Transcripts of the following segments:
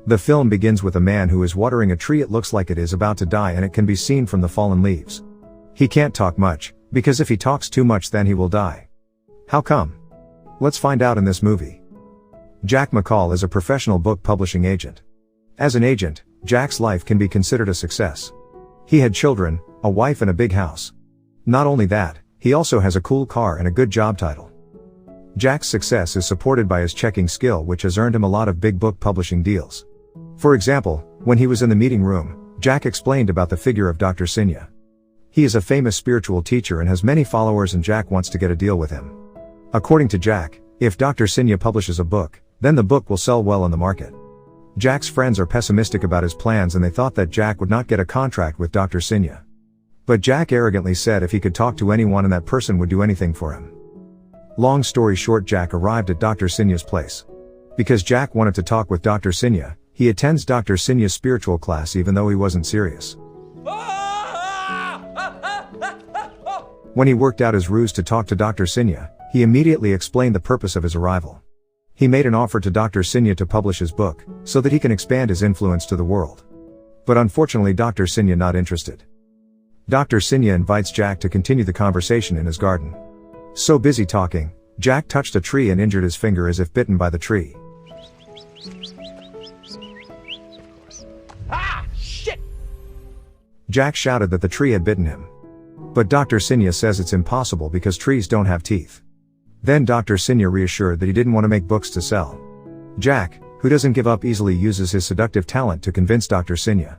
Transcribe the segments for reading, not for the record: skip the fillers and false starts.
The film begins with a man who is watering a tree. It looks like it is about to die and it can be seen from the fallen leaves. He can't talk much, because if he talks too much then he will die. How come? Let's find out in this movie. Jack McCall is a professional book publishing agent. As an agent, Jack's life can be considered a success. He had children, a wife and a big house. Not only that, he also has a cool car and a good job title. Jack's success is supported by his checking skill, which has earned him a lot of big book publishing deals. For example, when he was in the meeting room, Jack explained about the figure of Dr. Sinya. He is a famous spiritual teacher and has many followers, and Jack wants to get a deal with him. According to Jack, if Dr. Sinya publishes a book, then the book will sell well in the market. Jack's friends are pessimistic about his plans and they thought that Jack would not get a contract with Dr. Sinya. But Jack arrogantly said if he could talk to anyone and that person would do anything for him. Long story short, Jack arrived at Dr. Sinya's place. Because Jack wanted to talk with Dr. Sinya, he attends Dr. Sinya's spiritual class even though he wasn't serious. When he worked out his ruse to talk to Dr. Sinya, he immediately explained the purpose of his arrival. He made an offer to Dr. Sinya to publish his book, so that he can expand his influence to the world. But unfortunately Dr. Sinya not interested. Dr. Sinya invites Jack to continue the conversation in his garden. So busy talking, Jack touched a tree and injured his finger as if bitten by the tree. Ah, shit! Jack shouted that the tree had bitten him. But Dr. Sinya says it's impossible because trees don't have teeth. Then Dr. Sinya reassured that he didn't want to make books to sell. Jack, who doesn't give up easily, uses his seductive talent to convince Dr. Sinya.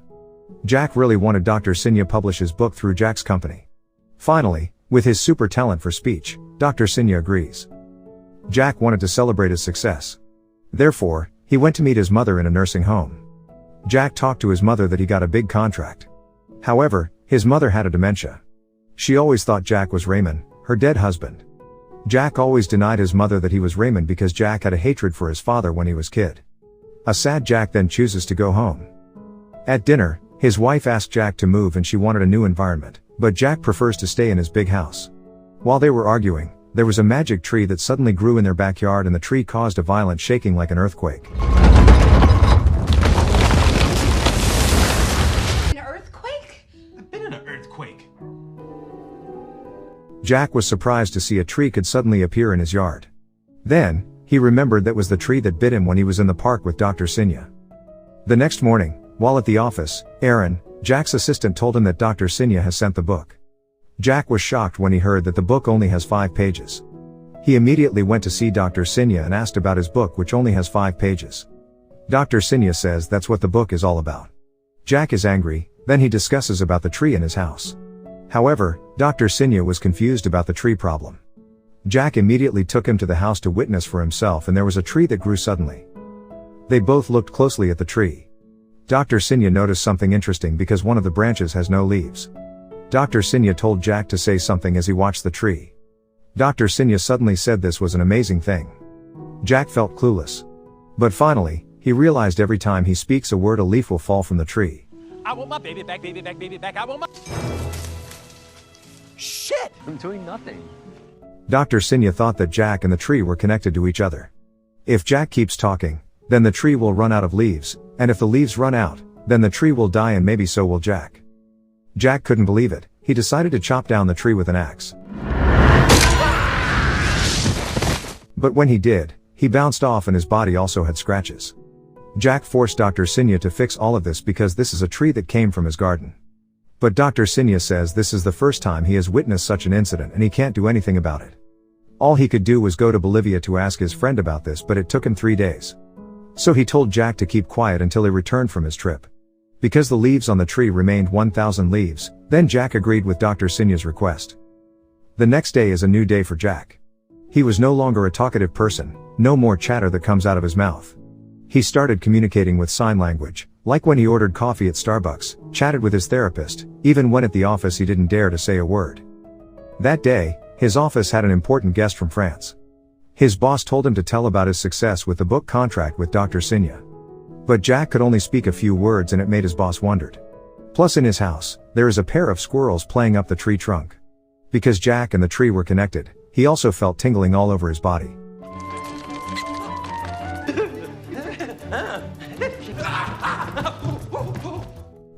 Jack really wanted Dr. Sinya publish his book through Jack's company. Finally, with his super talent for speech, Dr. Sinya agrees. Jack wanted to celebrate his success. Therefore, he went to meet his mother in a nursing home. Jack talked to his mother that he got a big contract. However, his mother had a dementia. She always thought Jack was Raymond, her dead husband. Jack always denied his mother that he was Raymond because Jack had a hatred for his father when he was kid. A sad Jack then chooses to go home. At dinner, his wife asked Jack to move and she wanted a new environment, but Jack prefers to stay in his big house. While they were arguing, there was a magic tree that suddenly grew in their backyard and the tree caused a violent shaking like an earthquake. An earthquake? I've been in an earthquake. Jack was surprised to see a tree could suddenly appear in his yard. Then, he remembered that was the tree that bit him when he was in the park with Dr. Sinya. The next morning, while at the office, Aaron, Jack's assistant, told him that Dr. Sinya has sent the book. Jack was shocked when he heard that the book only has 5 pages. He immediately went to see Dr. Sinya and asked about his book, which only has 5 pages. Dr. Sinya says that's what the book is all about. Jack is angry, then he discusses about the tree in his house. However, Dr. Sinya was confused about the tree problem. Jack immediately took him to the house to witness for himself, and there was a tree that grew suddenly. They both looked closely at the tree. Dr. Sinya noticed something interesting because one of the branches has no leaves. Dr. Sinya told Jack to say something as he watched the tree. Dr. Sinya suddenly said this was an amazing thing. Jack felt clueless. But finally, he realized every time he speaks a word, a leaf will fall from the tree. I want my baby back, baby back, baby back. I want my... Shit! I'm doing nothing. Dr. Sinya thought that Jack and the tree were connected to each other. If Jack keeps talking, then the tree will run out of leaves, and if the leaves run out, then the tree will die, and maybe so will Jack. Jack couldn't believe it. He decided to chop down the tree with an axe. But when he did, he bounced off and his body also had scratches. Jack forced Dr. Sinya to fix all of this because this is a tree that came from his garden. But Dr. Sinya says this is the first time he has witnessed such an incident and he can't do anything about it. All he could do was go to Bolivia to ask his friend about this, but it took him 3 days. So he told Jack to keep quiet until he returned from his trip. Because the leaves on the tree remained 1,000 leaves, then Jack agreed with Dr. Sinya's request. The next day is a new day for Jack. He was no longer a talkative person, no more chatter that comes out of his mouth. He started communicating with sign language, like when he ordered coffee at Starbucks, chatted with his therapist, even when at the office he didn't dare to say a word. That day, his office had an important guest from France. His boss told him to tell about his success with the book contract with Dr. Sinya. But Jack could only speak a few words and it made his boss wondered. Plus in his house, there is a pair of squirrels playing up the tree trunk. Because Jack and the tree were connected, he also felt tingling all over his body.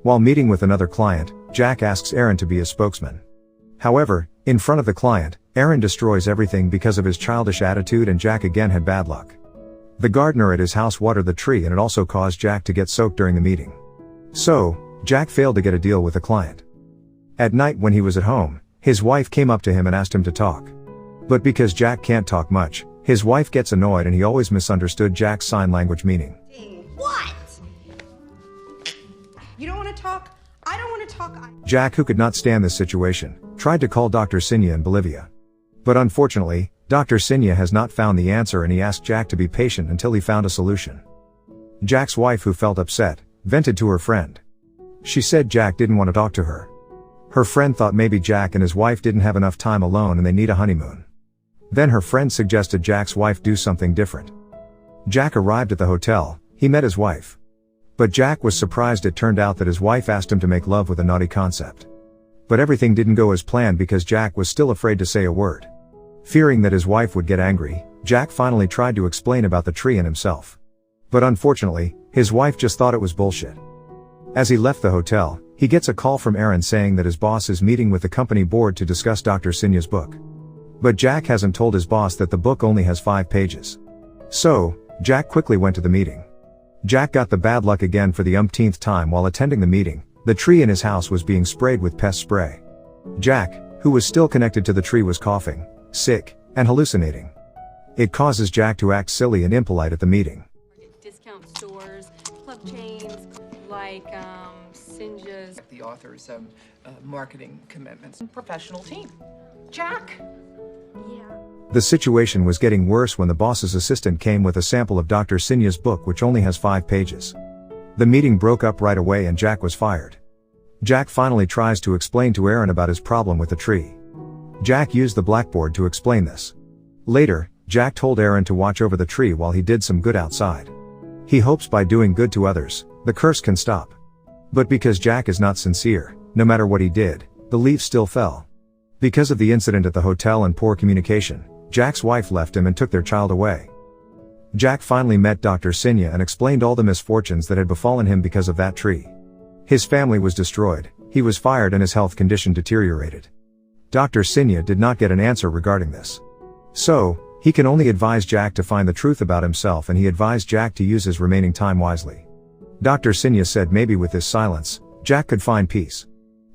While meeting with another client, Jack asks Aaron to be his spokesman. However, in front of the client, Aaron destroys everything because of his childish attitude, and Jack again had bad luck. The gardener at his house watered the tree, and it also caused Jack to get soaked during the meeting. So, Jack failed to get a deal with the client. At night when he was at home, his wife came up to him and asked him to talk. But because Jack can't talk much, his wife gets annoyed, and he always misunderstood Jack's sign language meaning. What? You don't want to talk? I don't want to talk. Jack, who could not stand this situation, tried to call Dr. Sinya in Bolivia. But unfortunately, Dr. Sinya has not found the answer, and he asked Jack to be patient until he found a solution. Jack's wife, who felt upset, vented to her friend. She said Jack didn't want to talk to her. Her friend thought maybe Jack and his wife didn't have enough time alone and they need a honeymoon. Then her friend suggested Jack's wife do something different. Jack arrived at the hotel, he met his wife. But Jack was surprised. It turned out that his wife asked him to make love with a naughty concept. But everything didn't go as planned because Jack was still afraid to say a word. Fearing that his wife would get angry, Jack finally tried to explain about the tree and himself. But unfortunately, his wife just thought it was bullshit. As he left the hotel, he gets a call from Aaron saying that his boss is meeting with the company board to discuss Dr. Sinya's book. But Jack hasn't told his boss that the book only has 5 pages. So, Jack quickly went to the meeting. Jack got the bad luck again for the umpteenth time. While attending the meeting, the tree in his house was being sprayed with pest spray. Jack, who was still connected to the tree, was coughing, sick, and hallucinating. It causes Jack to act silly and impolite at the meeting. Discount stores, club chains, like Sinja's. The author's marketing commitments. Professional team. Jack! The situation was getting worse when the boss's assistant came with a sample of Dr. Sinya's book, which only has 5 pages. The meeting broke up right away and Jack was fired. Jack finally tries to explain to Aaron about his problem with the tree. Jack used the blackboard to explain this. Later, Jack told Aaron to watch over the tree while he did some good outside. He hopes by doing good to others, the curse can stop. But because Jack is not sincere, no matter what he did, the leaves still fell. Because of the incident at the hotel and poor communication, Jack's wife left him and took their child away. Jack finally met Dr. Sinya and explained all the misfortunes that had befallen him because of that tree. His family was destroyed, he was fired, and his health condition deteriorated. Dr. Sinya did not get an answer regarding this. So, he can only advise Jack to find the truth about himself, and he advised Jack to use his remaining time wisely. Dr. Sinya said maybe with this silence, Jack could find peace.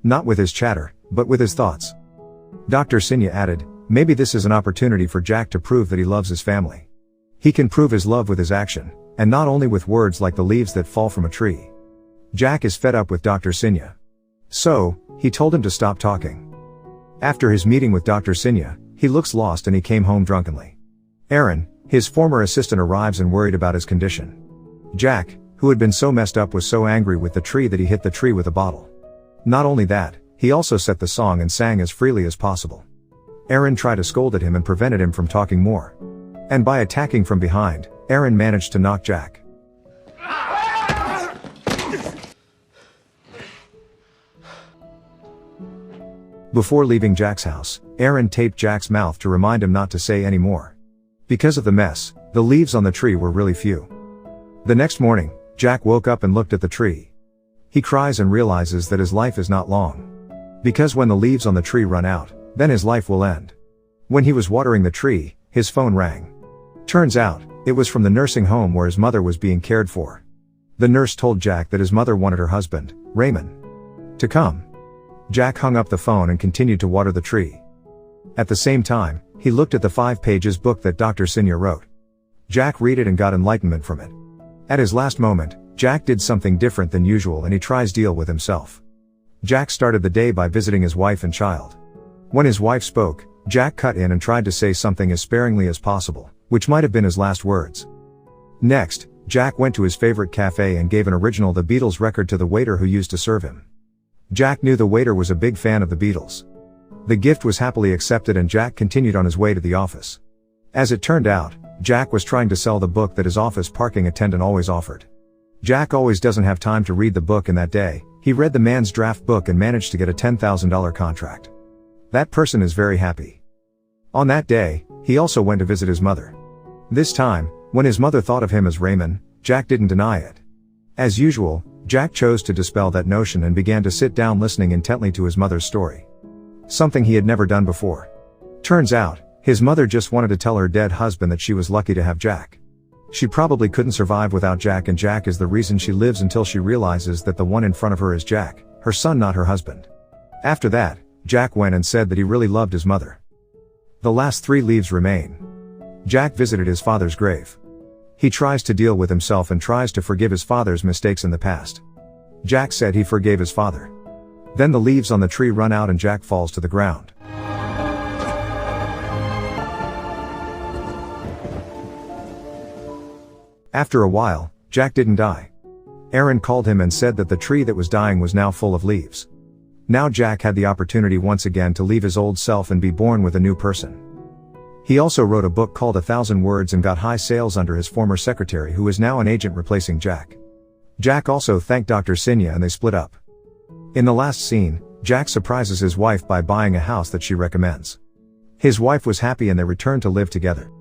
Not with his chatter, but with his thoughts. Dr. Sinya added, maybe this is an opportunity for Jack to prove that he loves his family. He can prove his love with his action, and not only with words like the leaves that fall from a tree. Jack is fed up with Dr. Sinya. So, he told him to stop talking. After his meeting with Dr. Sinya, he looks lost and he came home drunkenly. Aaron, his former assistant, arrives and worried about his condition. Jack, who had been so messed up, was so angry with the tree that he hit the tree with a bottle. Not only that, he also set the song and sang as freely as possible. Aaron tried to scold at him and prevented him from talking more. And by attacking from behind, Aaron managed to knock Jack. Before leaving Jack's house, Aaron taped Jack's mouth to remind him not to say any more. Because of the mess, the leaves on the tree were really few. The next morning, Jack woke up and looked at the tree. He cries and realizes that his life is not long. Because when the leaves on the tree run out, then his life will end. When he was watering the tree, his phone rang. Turns out, it was from the nursing home where his mother was being cared for. The nurse told Jack that his mother wanted her husband, Raymond, to come. Jack hung up the phone and continued to water the tree. At the same time, he looked at the 5 pages book that Dr. Sinya wrote. Jack read it and got enlightenment from it. At his last moment, Jack did something different than usual and he tries to deal with himself. Jack started the day by visiting his wife and child. When his wife spoke, Jack cut in and tried to say something as sparingly as possible, which might have been his last words. Next, Jack went to his favorite cafe and gave an original The Beatles record to the waiter who used to serve him. Jack knew the waiter was a big fan of the Beatles. The gift was happily accepted and Jack continued on his way to the office. As it turned out, Jack was trying to sell the book that his office parking attendant always offered. Jack always doesn't have time to read the book, and that day, he read the man's draft book and managed to get a $10,000 contract. That person is very happy. On that day, he also went to visit his mother. This time, when his mother thought of him as Raymond, Jack didn't deny it. As usual, Jack chose to dispel that notion and began to sit down listening intently to his mother's story. Something he had never done before. Turns out, his mother just wanted to tell her dead husband that she was lucky to have Jack. She probably couldn't survive without Jack, and Jack is the reason she lives until she realizes that the one in front of her is Jack, her son, not her husband. After that, Jack went and said that he really loved his mother. The last 3 leaves remain. Jack visited his father's grave. He tries to deal with himself and tries to forgive his father's mistakes in the past. Jack said he forgave his father. Then the leaves on the tree run out and Jack falls to the ground. After a while, Jack didn't die. Aaron called him and said that the tree that was dying was now full of leaves. Now Jack had the opportunity once again to leave his old self and be born with a new person. He also wrote a book called 1,000 Words and got high sales under his former secretary, who is now an agent replacing Jack. Jack also thanked Dr. Sinya and they split up. In the last scene, Jack surprises his wife by buying a house that she recommends. His wife was happy and they returned to live together.